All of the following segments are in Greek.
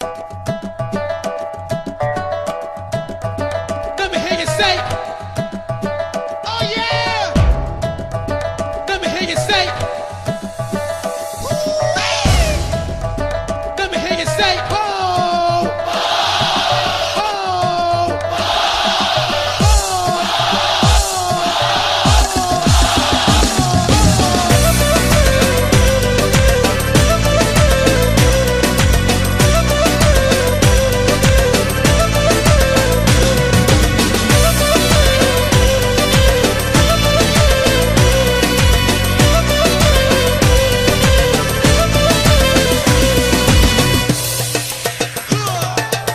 Let me hear you say, oh yeah. Let me hear you say, let me hear you say, oh, oh,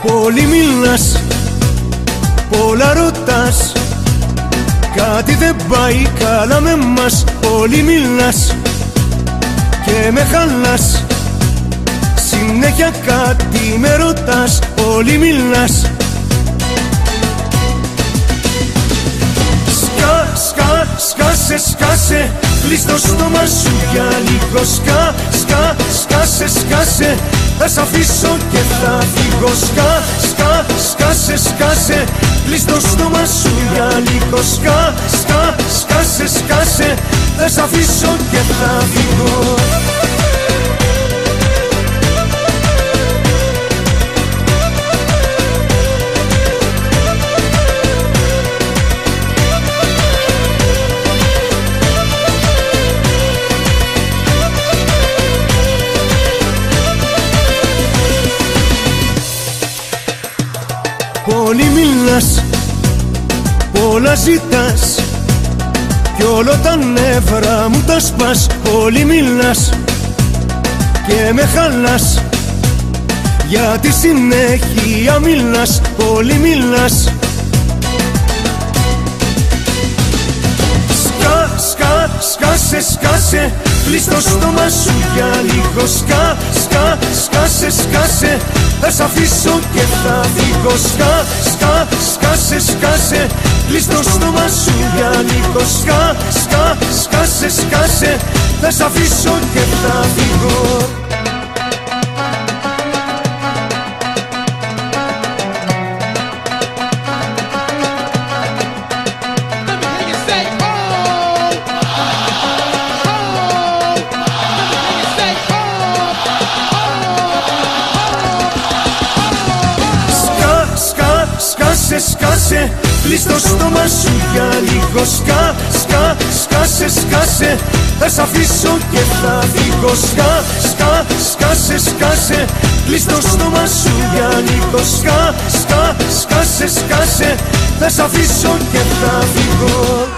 Πολύ μιλάς, πολλά ρωτάς, κάτι δεν πάει καλά με μας. Πολύ μιλάς και με χαλάς, συνέχεια κάτι με ρωτάς. Πολύ μιλάς. Σκάσε, κλείς το στόμα σου για λίγο. Σκάσε, θα σ' αφήσω και θα φύγω. Σκάσε, κλείς το στόμα σου για λίγο. Σκάσε, θα σ' αφήσω και θα φύγω. Πολύ μιλάς, πολλά ζητάς, κι όλο τα νεύρα μου τα σπάς. Πολύ μιλάς και με χαλάς, γιατί συνέχεια μιλάς. Πολύ μιλάς. Σκάσε, κλείς το στόμα σου για λίγο. Σκάσε, θα σ' αφήσω και θα φύγω. Σκάσε, κλείς το στόμα σου για λίγο. Σκάσε, θα σ' αφήσω και θα φύγω. Σκάσε, κλείς το στόμα σου για λίγο. Σκάσε, θα σ' αφήσω και θα φύγω. Σκάσε, κλείς το στόμα σου για λίγο. Σκάσε, θα σ' αφήσω και θα φύγω.